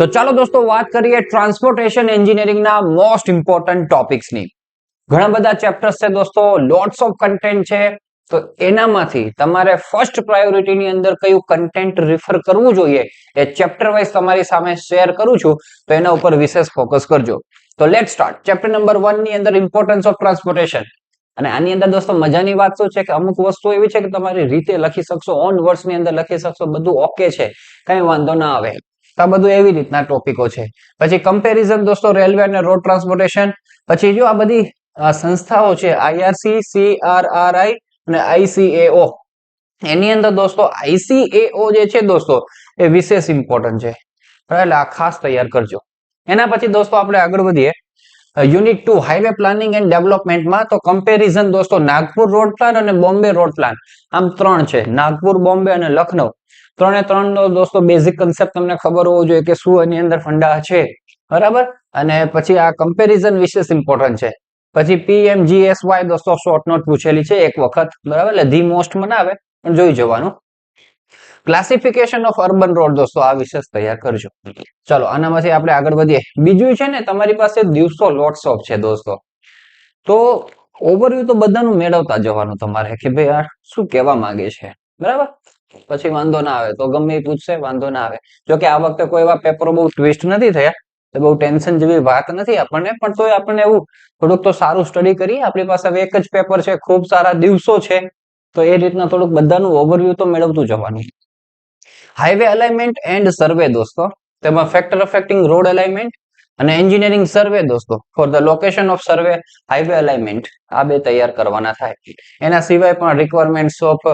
તો ચાલો દોસ્તો વાત કરીએ ટ્રાન્સપોર્ટેશન એન્જિનિયરિંગના મોસ્ટ ઇમ્પોર્ટન્ટ ટોપિક્સની. ઘણા બધા ચેપ્ટર્સ છે દોસ્તો, લોટ્સ ઓફ કન્ટેન્ટ છે. તો એનામાંથી તમારે ફર્સ્ટ પ્રાયોરિટીની અંદર કયું કન્ટેન્ટ રિફર કરવું જોઈએ એ ચેપ્ટર વાઇઝ તમારી સામે શેર કરું છું, તો એના ઉપર વિશેષ ફોકસ કરજો. તો લેટ સ્ટાર્ટ. ચેપ્ટર નંબર 1 ની અંદર ઇમ્પોર્ટન્સ ઓફ ટ્રાન્સપોર્ટેશન. અને આની અંદર દોસ્તો મજાની વાત શું છે કે અમુક વસ્તુ એવી છે કે તમારી રીતે લખી શકશો, ઓન વર્ડ્સ ની અંદર લખી શકશો, બધું ઓકે છે, કઈ વાંધો ના આવે. આ બધું એવી રીતના ટોપિકો છે. પછી કમ્પેરિઝન દોસ્તો રેલવે અને રોડ ટ્રાન્સપોર્ટેશન. પછી જો આ બધી સંસ્થાઓ છે, આઈઆરસી, સીઆરઆરઆઈ અને આઈસીએઓ, એની અંદર દોસ્તો આઈસીએઓ જે છે દોસ્તો એ વિશેષ ઇમ્પોર્ટન્ટ છે, એટલે આ ખાસ તૈયાર કરજો. એના પછી દોસ્તો આપણે આગળ વધીએ. યુનિટ 2 હાઈવે પ્લાનિંગ એન્ડ ડેવલપમેન્ટમાં તો કમ્પેરિઝન દોસ્તો નાગપુર રોડ પ્લાન અને બોમ્બે રોડ પ્લાન, આમ ત્રણ છે, નાગપુર, બોમ્બે અને લખનઉ. ત્રણે ત્રણ દોસ્તો બેઝિક કન્સેપ્ટ તમને ખબર હોવો જોઈએ કે શું એની અંદર ફંડા છે, બરાબર. અને પછી આ કમ્પેરિઝન વિશેષ ઇમ્પોર્ટન્ટ છે. પછી પીએમજીએસવાય દોસ્તો શોર્ટ નોટ પૂછેલી છે એક વખત, બરાબર, એટલે ધી મોસ્ટ મને આવે પણ જોઈ જવાનું. ક્લાસિફિકેશન ઓફ અર્બન રોડ દોસ્તો આ વિશેષ તૈયાર કરજો. ચલો આનામાંથી આપણે આગળ વધીએ. બીજું છે ને તમારી પાસે દિવસો લોટ્સ ઓફ છે દોસ્તો, તો ઓવરવ્યુ તો બધાનું મેળવતા જવાનું તમારે કે ભાઈ આ શું કહેવા માંગે છે, બરાબર. પછી વાંધો ના આવે તો ગમે એ પૂછશે, વાંધો ના આવે. જોકે આ વખતે કોઈ એવા પેપરો બહુ ટ્વિસ્ટ નથી થયા, તો બહુ ટેન્શન જેવી વાત નથી આપણને, પણ તોય આપણને એવું થોડુંક તો સારું સ્ટડી કરીએ. આપણી પાસે એક જ પેપર છે, ખૂબ સારા દિવસો છે, તો એ રીતના થોડુંક બધાનું ઓવરવ્યુ તો મેળવતું જવાનું. હાઈવે અલાઇનમેન્ટ એન્ડ સર્વે દોસ્તો, તેમાં ફેક્ટર અફેક્ટિંગ રોડ અલાઇનમેન્ટ અને એન્જિનિયરિંગ સર્વે દોસ્તો for the location of survey highway alignment, આ બે તૈયાર કરવાના થાય. એના સિવાય પણ રિક્વાયરમેન્ટ્સ ઓફ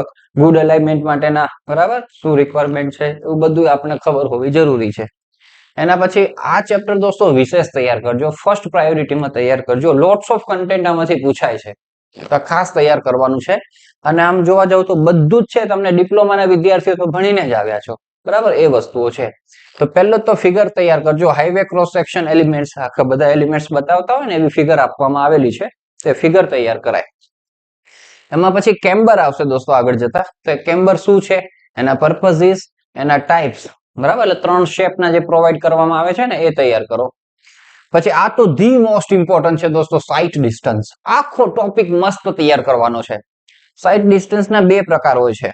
ગુડ અલાઇનમેન્ટ માટેના, બરાબર, શું રિક્વાયરમેન્ટ છે એવું બધું આપણે ખબર હોવી જરૂરી છે. એના પછી આ ચેપ્ટર દોસ્તો વિશેષ તૈયાર કરજો, ફર્સ્ટ પ્રાયોરિટીમાં તૈયાર કરજો. લોટ્સ ઓફ કન્ટેન્ટ આમાંથી પૂછાય છે, તો ખાસ તૈયાર કરવાનું છે. અને આમ જોવા જાવ તો બધું જ છે, તમને ડિપ્લોમાના વિદ્યાર્થીઓ તો ભણીને જ આવ્યા છો, બરાબર, એ વસ્તુઓ છે. તો પહેલો તો ફિગર તૈયાર કરજો, હાઈવે ક્રોસ સેક્શન એલિમેન્ટ્સ, આખા બધા એલિમેન્ટ્સ બતાવતા હોય ને એવી ફિગર આપવામાં આવેલી છે, તે ફિગર તૈયાર કરાય. એમાં પછી કેમ્બર આવશે દોસ્તો આગળ જતા. તો કેમ્બર શું છે, એના પર્પઝીસ, એના ટાઈપ્સ, બરાબર, એટલે 3 શેપના જે પ્રોવાઈડ કરવામાં આવે છે ને એ તૈયાર કરો. પછી આ તો ધી મોસ્ટ ઇમ્પોર્ટન્ટ છે દોસ્તો, સાઇટ ડિસ્ટન્સ. આખો ટોપિક મસ્ત તૈયાર કરવાનો છે. સાઇટ ડિસ્ટન્સના 2 પ્રકાર હોય છે,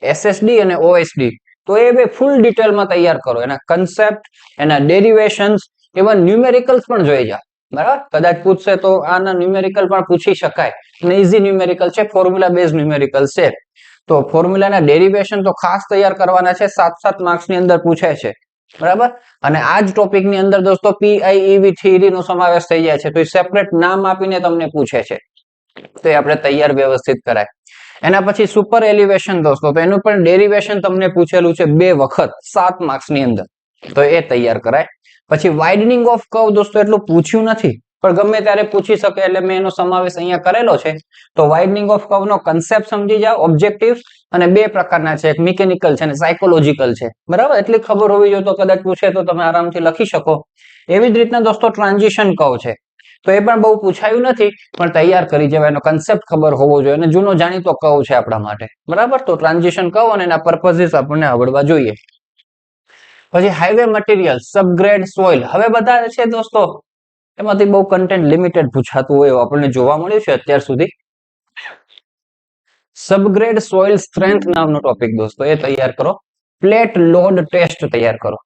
એસએસડી અને ઓએસડી. તો એ બે ફૂલ ડિટેલમાં તૈયાર કરો, એના કન્સેપ્ટ, એના ડેરિવેશન્સ, ઇવન ન્યુમેરિકલ્સ પણ જોઈ જા, બરાબર. કદાચ પૂછશે તો આના ન્યુમેરિકલ પણ પૂછી શકાય, અને ઈઝી ન્યુમેરિકલ છે, ફોર્મ્યુલા બેઝ ન્યુમેરિકલ છે. તો ફોર્મ્યુલાના ડેરિવેશન તો ખાસ તૈયાર કરવાના છે, 7-7 માર્ક્સની અંદર પૂછાય છે, બરાબર. અને આ જ ટોપિકની અંદર દોસ્તો પીઆઈઈવી થિયરી નો સમાવેશ થઈ જાય છે, તો એ સેપરેટ નામ આપીને તમને પૂછે છે, તો એ આપણે તૈયાર વ્યવસ્થિત કરાય. એના પછી સુપર એલિવેશન દોસ્તો, તો એનું પણ ડેરિવેશન તમને પૂછેલું છે 2 વખત 7 માર્ક્સની અંદર, તો એ તૈયાર કરાય. પછી વાઇડનિંગ ઓફ કર્વ દોસ્તો એટલું પૂછ્યું નથી, પણ ગમે ત્યારે પૂછી શકે એટલે મેં એનો સમાવેશ અહીંયા કરેલો છે. તો વાઇડનિંગ ઓફ કર્વ નો કન્સેપ્ટ સમજી જાઓ, ઓબ્જેક્ટિવ્સ, અને 2 પ્રકારના છે, એક મિકેનિકલ છે અને સાયકોલોજીકલ છે, બરાબર. એટલી ખબર હોવી જોઈએ, તો કદાચ પૂછે તો તમે આરામથી લખી શકો. એવી જ રીતના દોસ્તો ટ્રાન્ઝિશન કર્વ છે, તો એ પણ બહુ પૂછાયું નથી, પણ તૈયાર કરી જવાય, એનો કન્સેપ્ટ ખબર હોવો જોઈએ, અને જૂનો જાણીતો કર્વ છે આપણા માટે, બરાબર. તો ટ્રાન્ઝિશન કર્વ અને એના પર્પઝીસ આપણને આવડવા જોઈએ. પછી હાઈવે મટીરિયલ, સબગ્રેડ સોઇલ, હવે બધા છે દોસ્તો એમાંથી બહુ કન્ટેન્ટ લિમિટેડ પૂછાતું હોય એવું આપણને જોવા મળ્યું છે અત્યાર સુધી. સબગ્રેડ સોઇલ સ્ટ્રેન્થ નામનો ટોપિક દોસ્તો એ તૈયાર કરો. પ્લેટ લોડ ટેસ્ટ તૈયાર કરો.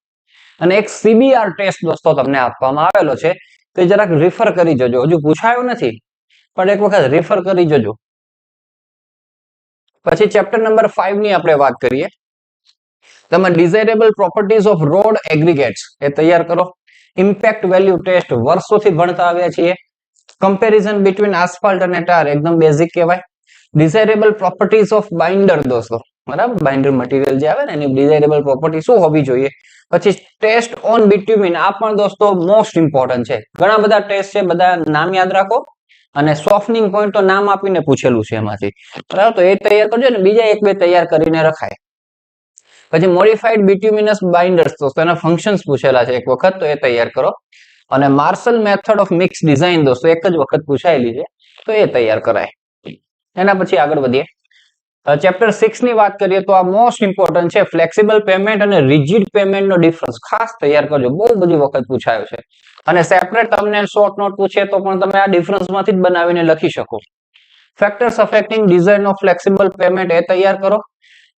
અને એક સીબીઆર ટેસ્ટ દોસ્તો તમને આપવામાં આવેલો છે, તો જરાક રિફર કરી જજો. હજુ પૂછાયું નથી, પણ એક વખત રિફર કરી જજો. પછી ચેપ્ટર નંબર 5 ની આપણે વાત કરીએ. તમે desirable properties of road aggregates એ તૈયાર કરો. ઇમ્પેક્ટ વેલ્યુ ટેસ્ટ વર્ષોથી ભણતા આવ્યા છીએ. કમ્પેરિઝન બિટવીન આસ્ફાલ્ટ અને ટાર એકદમ બેઝિક કહેવાય. ડિઝાયરેબલ પ્રોપર્ટીઝ ઓફ બાઇન્ડર દોસ્તો, બરાબર, બાઇન્ડર મટીરિયલ જે આવે ને એની ડિઝાયરેબલ પ્રોપર્ટી શું હોવી જોઈએ. પછી ટેસ્ટ ઓન બિટ્યુમિન, આ પણ દોસ્તો મોસ્ટ ઇમ્પોર્ટન્ટ છે. ઘણા બધા ટેસ્ટ છે, બધા નામ યાદ રાખો, અને સોફ્ટનિંગ પોઈન્ટ તો નામ આપીને પૂછેલું છે એમાંથી, બરાબર. તો એ તૈયાર કરજો ને બીજા 1-2 તૈયાર કરીને રખાય. પછી મોડિફાઈડ બિટ્યુમિનસ બાઇન્ડર્સ દોસ્તો, એના ફંક્શન્સ પૂછેલા છે એક વખત, તો એ તૈયાર કરો. અને Marshall method of mix design દોસ્તો એક જ વખત પૂછાયેલી છે, તો એ તૈયાર કરાય. એના પછી આગળ વધીએ. ચેપ્ટર 6 ની વાત કરીએ તો આ મોસ્ટ ઇમ્પોર્ટન્ટ છે, ફ્લેક્સિબલ પેમેન્ટ અને રિજિડ પેમેન્ટ નો ડિફરન્સ ખાસ તૈયાર કરજો, બહુ બધી વખત પૂછાયો છે અને સેપરેટ તમને શોર્ટ નોટ પૂછે તો પણ તમે આ ડિફરન્સ માંથી જ બનાવીને લખી શકો. Factors affecting design of flexible pavement એ તૈયાર કરો.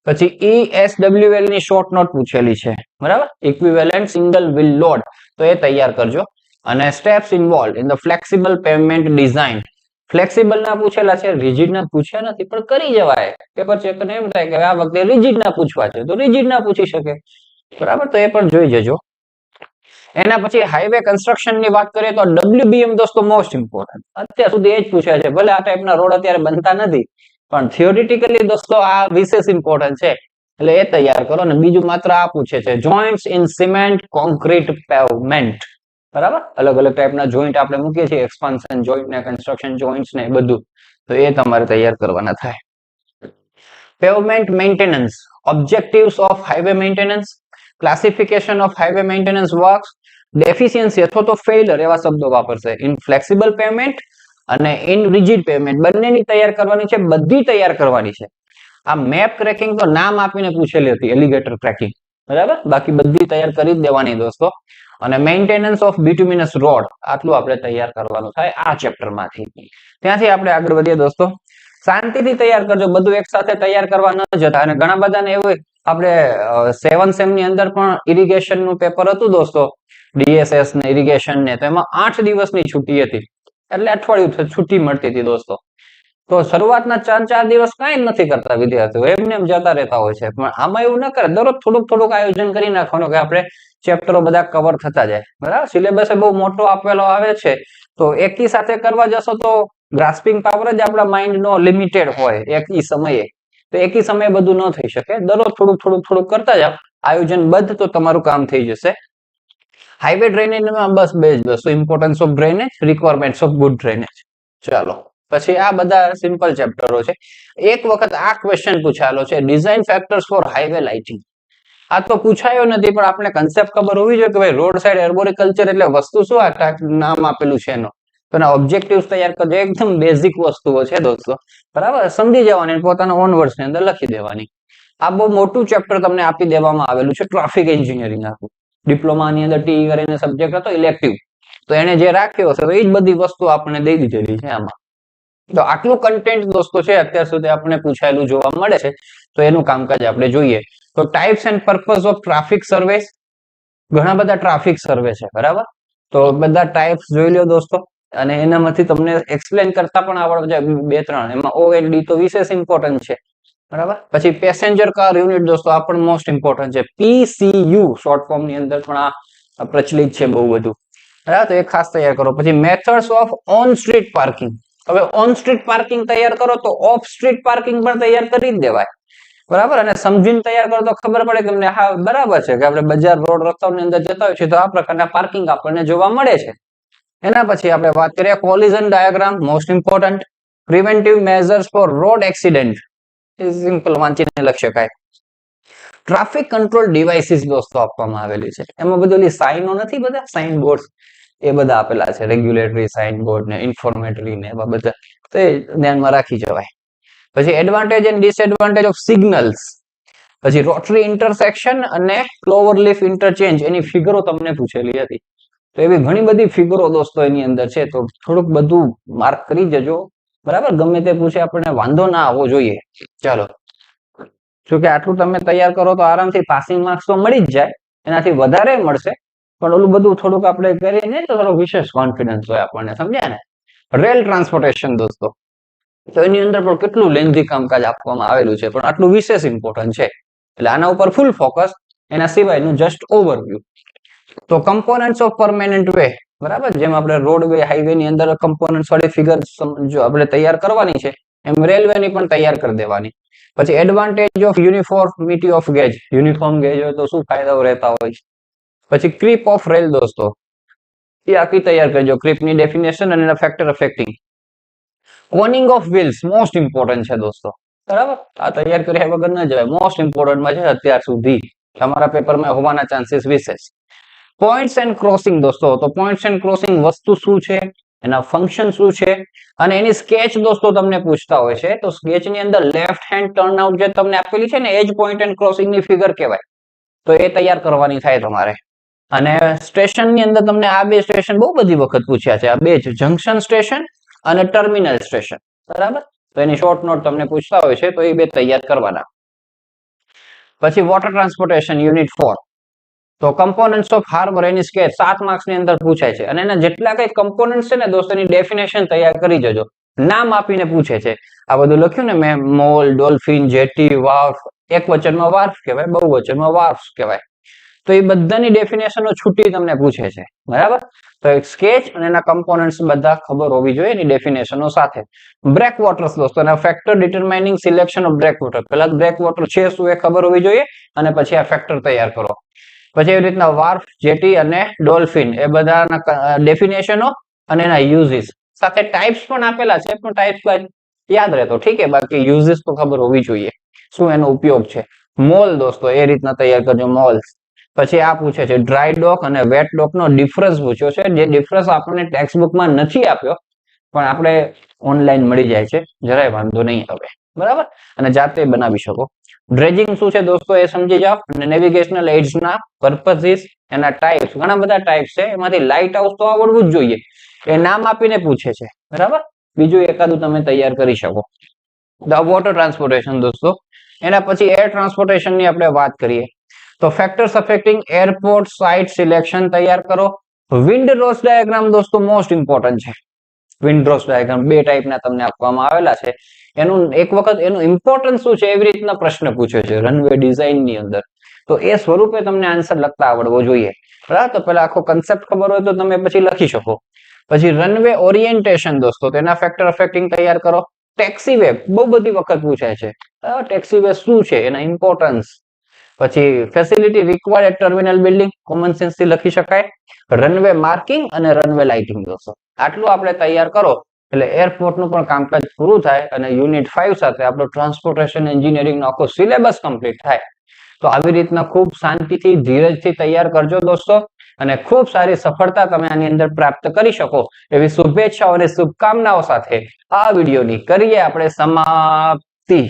પછી ESWL ની શોર્ટ નોટ પૂછેલી છે, બરાબર, ઇક્વિવેલન્ટ સિંગલ વ્હીલ લોડ, તો એ તૈયાર કરજો. અને steps involve in the flexible payment design, flexible ના પૂછેલા છે, રિજિડ ના પૂછ્યા નથી, પણ કરી જવાય. પેપર ચેક કરીને એમ થાય કે આ વખતે રિજિડ ના પૂછવા છે તો રિજિડ ના પૂછી શકે, બરાબર, તો એ પણ જોઈ જજો. એના પછી હાઈવે કન્સ્ટ્રક્શન ની વાત કરીએ તો WBM દોસ્તો મોસ્ટ ઇમ્પોર્ટન્ટ, અત્યાર સુધી એ જ પૂછ્યા છે. ભલે આ ટાઈપના રોડ અત્યારે બનતા નથી, પણ થિયોરિટિકલી દોસ્તો આ વિશેષ ઇમ્પોર્ટન્ટ છે, એટલે એ તૈયાર કરો. અને બીજું માત્ર આ પૂછે છે, joints in cement concrete pavement, બરાબર, અલગ અલગ ટાઈપના જોઈન્ટ આપણે મૂકીએ છીએ, એક્સપાન્શન જોઈન્ટ ને કન્સ્ટ્રક્શન જોઈન્ટ્સ ને બધું, તો એ તમારે તૈયાર કરવાના થાય. Pavement maintenance, objectives of highway maintenance, classification of highway maintenance works, deficiency અથવા તો ફેઇલર એવા શબ્દો વાપરશે. ઇન ફ્લેક્સિબલ પેમેન્ટ અને ઇન રિજિડ પેમેન્ટ બંનેની તૈયાર કરવાની છે, બધી તૈયાર કરવાની છે. આ મેપ ક્રેકિંગ તો નામ આપીને પૂછેલી હતી, એલિગેટર ક્રેકિંગ, બરાબર, બાકી બધી તૈયાર કરી જ દેવાની દોસ્તો. અને મેન્ટેનન્સ ઓફ બિટુમિનસ રોડ, આટલું આપણે તૈયાર કરવાનું થાય આ ચેપ્ટર માંથી. ત્યાંથી આપણે આગળ વધીએ દોસ્તો. શાંતિથી તૈયાર કરજો, બધું એક સાથે તૈયાર કરવા ન જતા. અને ઘણા બધાને એવું, આપણે 7 સેમ ની અંદર પણ ઇરિગેશન નું પેપર હતું દોસ્તો, DSS ને ઇરિગેશન ને, તો એમાં 8 દિવસની છુટ્ટી હતી, એટલે અઠવાડિયું છુટ્ટી મળતી હતી દોસ્તો. તો શરૂઆતના 4 દિવસ કાંઈ નથી કરતા વિદ્યાર્થીઓ, એમને એમ જતા રહેતા હોય છે. પણ આમાં એવું ન કરે, દરરોજ થોડુંક થોડુંક આયોજન કરી નાખવાનું કે આપણે ચેપ્ટરો બધા કવર થતા જાય, બરાબર. સિલેબસ બહુ મોટો આપેલો આવે છે, તો એકી સાથે કરવા જશો તો ગ્રાસ્પિંગ પાવર જ આપણા માઇન્ડ નો લિમિટેડ હોય એકી સમયે, તો એકી સમયે બધું ન થઈ શકે. દરરોજ થોડુંક કરતા જાવ, આયોજનબદ્ધ, તો તમારું કામ થઈ જશે. હાઈવે ડ્રેનેજમાં બસ બે જ વસ્તુ, importance of drainage, requirements of good drainage. ચાલો, પછી આ બધા સિમ્પલ ચેપ્ટરો છે. એક વખત આ ક્વેશ્ચન પૂછાયેલો છે, design factors for highway lighting. આ તો પૂછાયો નથી, પણ આપણે કન્સેપ્ટ ખબર હોવી જોઈએ કે ભાઈ રોડ સાઈડ એર્બોરિકલ્ચર એટલે વસ્તુ શું, આ નામ આપેલું છે એનો, તો એના ઓબ્જેક્ટિવ્સ તૈયાર કરજો. એકદમ બેઝિક વસ્તુઓ છે દોસ્તો, બરાબર, સમજી જવાની, પોતાના ઓન વર્ડ્સ ની અંદર લખી દેવાની. આ બહુ મોટું ચેપ્ટર તમને આપી દેવામાં આવેલું છે, ટ્રાફિક એન્જિનિયરિંગ આખું. ડિપ્લોમાની અંદર TE કરીને સબ્જેક્ટ હતો ઇલેક્ટિવ, તો એને જે રાખ્યો હશે તો એ જ બધી વસ્તુ આપણે દઈ દીધેલી છે આમાં. તો આટલું કન્ટેન્ટ દોસ્તો છે અત્યાર સુધી આપણે પૂછાયેલું જોવા મળે છે, તો એનું કામકાજ આપણે જોઈએ. તો types and purpose of traffic survey, ઘણા બધા ટ્રાફિક સર્વે છે, બરાબર, તો બધા ટાઈપ્સ જોઈ લો દોસ્તો. અને એનામાંથી તમને એક્સપ્લેન કરતા પણ આવડે છે 2-3, એમાં OND તો વિશેષ ઇમ્પોર્ટન્ટ છે, બરાબર. પછી પેસેન્જર કાર યુનિટ દોસ્તો, આ પણ મોસ્ટ ઇમ્પોર્ટન્ટ છે. PCU શોર્ટ ફોર્મ ની અંદર પણ આ પ્રચલિત છે બહુ બધું, બરાબર, તો એ ખાસ તૈયાર કરો. પછી methods of on street parking, હવે ઓન સ્ટ્રીટ પાર્કિંગ તૈયાર કરો તો ઓફ સ્ટ્રીટ પાર્કિંગ પણ તૈયાર કરી જ દેવાય, બરાબર. અને સમજીને તૈયાર કરો તો ખબર પડે કે તમને હા બરાબર છે કે આપણે બજાર રોડ રસ્તાઓની અંદર જતા હોય છે તો આ પ્રકારના પાર્કિંગ આપણને જોવા મળે છે. એના પછી આપણે વાત કરીએ collision diagram, most important. Preventive measures for road accident, simple વાંચીને લખી શકાય. ટ્રાફિક કંટ્રોલ ડિવાઇસીસ દોસ્તો આપવામાં આવેલી છે, એમાં બધી સાઇનો નથી, બધા સાઇન બોર્ડ એ બધા આપેલા છે, રેગ્યુલેટરી સાઇન બોર્ડ ને ઇન્ફોર્મેટરી ને એવા બધા, તો એ ધ્યાનમાં રાખી જવાય. પછી advantage and disadvantage of signals, પછી રોટરી ઇન્ટરસેક્શન અને ક્લોવર લીફ ઇન્ટરચેન્જ, એની ફિગરો તમને પૂછેલી હતી. તો એવી ઘણી બધી ફિગરો દોસ્તો એની અંદર છે, તો થોડુંક બધું માર્ક કરી જજો, બરાબર. ગમે તે પૂછે આપણને વાંધો ના આવવો જોઈએ. ચાલો, જોકે આટલું તમે તૈયાર કરો તો આરામથી પાસિંગ માર્ક્સ તો મળી જ જાય, એનાથી વધારે મળશે, પણ ઓલું બધું થોડુંક આપણે કરીએ ને તો થોડો વિશેષ કોન્ફિડન્સ હોય આપણને, સમજ્યા ને. રેલ ટ્રાન્સપોર્ટેશન દોસ્તો, તો એની અંદર પણ કેટલું લેન્ધી કામકાજ આપવામાં આવેલું છે, પણ આટલું વિશેષ ઇમ્પોર્ટન્ટ છે, એટલે આના ઉપર ફૂલ ફોકસ, એના સિવાયનું જસ્ટ ઓવરવ્યુ. તો કમ્પોનન્ટ્સ ઓફ પરમેનન્ટ વે, બરાબર, જેમ આપણે રોડવે હાઈવે ની અંદર કમ્પોનન્ટ્સ વાળી ફિગર જો આપણે તૈયાર કરવાની છે, એમ રેલવે ની પણ તૈયાર કરી દેવાની. પછી advantage of uniformity of gauge, uniform gauge હોય તો શું ફાયદાઓ રહેતા હોય. પછી ક્રીપ ઓફ રેલ દોસ્તો, એ આખી તૈયાર કરજો, ક્રીપની ડેફિનેશન અને factor affecting. Coning of wheels most important છે દોસ્તો, બરાબર, આ તૈયાર કર્યા વગર ન જવાય, મોસ્ટ ઇમ્પોર્ટન્ટમાં છે અત્યાર સુધી, તમારા પેપરમાં હોવાના ચાન્સીસ વિશેષ. પોઈન્ટ્સ એન્ડ ક્રોસિંગ દોસ્તો, તો પોઈન્ટ્સ એન્ડ ક્રોસિંગ વસ્તુ શું છે, એના ફંક્શન શું છે અને એની સ્કેચ દોસ્તો તમને પૂછતા હોય છે તો સ્કેચ ની અંદર લેફ્ટ હેન્ડ ટર્ન આઉટ જે તમને આપેલી છે ને એજ પોઈન્ટ એન્ડ ક્રોસિંગ ની ફિગર કહેવાય તો એ તૈયાર કરવાની થાય તમારે અને સ્ટેશન ની અંદર તમને આ બે સ્ટેશન બહુ બધી વખત પૂછ્યા છે આ બે જ જંકશન સ્ટેશન અને ટર્મિનલ સ્ટેશન બરાબર તો એની શોર્ટ નોટ તમને પૂછતા હોય છે તો એ બે તૈયાર કરવાના પછી વોટર ટ્રાન્સપોર્ટેશન યુનિટ 4 તો components of harbour any sketch 7 marks ની અંદર પૂછાય છે અને એના જેટલા કઈ કમ્પોનન્ટ્સ છે ને દોસ્તો એની ડેફિનેશન તૈયાર કરી જજો નામ આપીને પૂછે છે આ બધું લખ્યું ને મેં મોલ ડોલ્ફિન જેટી વાર્ફ એક વચનમાં વાર્ફ કહેવાય બહુ વચનમાં વાર્ફ કહેવાય તો એ બધાની ડેફિનેશનો છૂટી તમને પૂછે છે બરાબર તો એક સ્કેચ અને એના કમ્પોનન્ટ્સ બધા ખબર હોવી જોઈએ એની ડેફિનેશનો સાથે બ્રેક વોટર્સ દોસ્તો અને factor determining selection of breakwater પહેલા બ્રેક વોટર છે શું એ ખબર હોવી જોઈએ અને પછી આ ફેક્ટર તૈયાર કરો પછી એવી રીતના વાર્ફ જેટી અને ડોલ્ફિન એ બધાના ડેફિનેશનો અને એના યુઝિસ સાથે ટાઇપ્સ પણ આપેલા છે પણ ટાઇપ્સ યાદ રહેતો ઠીક છે બાકી યુઝિસ તો ખબર હોવી જોઈએ શું એનો ઉપયોગ છે મોલ દોસ્તો એ રીતના તૈયાર કરજો મોલ પછી આ પૂછે છે ડ્રાય ડોક અને વેટ ડોક નો ડિફરન્સ પૂછ્યો છે જે ડિફરન્સ આપણને ટેક્સ્ટ બુકમાં નથી આપ્યો પણ આપણે ઓનલાઈન મળી જાય છે જરાય વાંધો નહીં આવે બરાબર અને જાતે બનાવી શકો ડ્રેજિંગ શું છે દોસ્તો એ સમજી જાઓ અને નેવિગેશનલ એડ્સ ના પર્પઝિસ એના ટાઇપ્સ ઘણા બધા ટાઇપ્સ છે એમાંથી લાઇટ હાઉસ તો આવડવું જ જોઈએ એ નામ આપીને પૂછે છે બરાબર બીજું એકાદું તમે તૈયાર કરી શકો ધ વોટર ટ્રાન્સપોર્ટેશન દોસ્તો એના પછી એર ટ્રાન્સપોર્ટેશન ની આપણે વાત કરીએ તો factors affecting airport site selection તૈયાર કરો વિન્ડ રોસ ડાયાગ્રામ દોસ્તો મોસ્ટ ઇમ્પોર્ટન્ટ છે વિન્ડ રોસ ડાયાગ્રામ બે ટાઈપના તમને આપવામાં આવેલા છે એનું એક વખત એનું ઇમ્પોર્ટન્સ શું છે એવી રીતના પ્રશ્ન પૂછ્યો છે રનવે ડિઝાઇન ની અંદર તો એ સ્વરૂપે તમને આન્સર લખતા આવડવો જોઈએ બરાબર તો પેલા આખો કન્સેપ્ટ ખબર હોય તો તમે પછી લખી શકો પછી રનવે ઓરિએન્ટેશન દોસ્તો તેના ફેક્ટર અફેક્ટિંગ તૈયાર કરો ટેક્સીવે બહુ બધી વખત પૂછાય છે ટેક્સીવે શું છે એના ઇમ્પોર્ટન્સ પછી facility required terminal building common sense થી લખી શકાય રનવે માર્કિંગ અને રનવે લાઇટિંગ દોસ્તો આટલું આપણે તૈયાર કરો એટલે એરપોર્ટ નું પણ કામકાજ પૂરું થાય અને યુનિટ 5 સાથે આપણો ટ્રાન્સપોર્ટેશન એન્જિનિયરિંગ નો આખો સિલેબસ કમ્પ્લીટ થાય તો આવી રીતના ખૂબ શાંતિથી ધીરજથી તૈયાર કરજો દોસ્તો અને ખૂબ સારી સફળતા તમે આની અંદર પ્રાપ્ત કરી શકો એવી શુભેચ્છાઓ અને શુભકામનાઓ સાથે આ વિડીયોની કરીએ આપણે સમાપ્તિ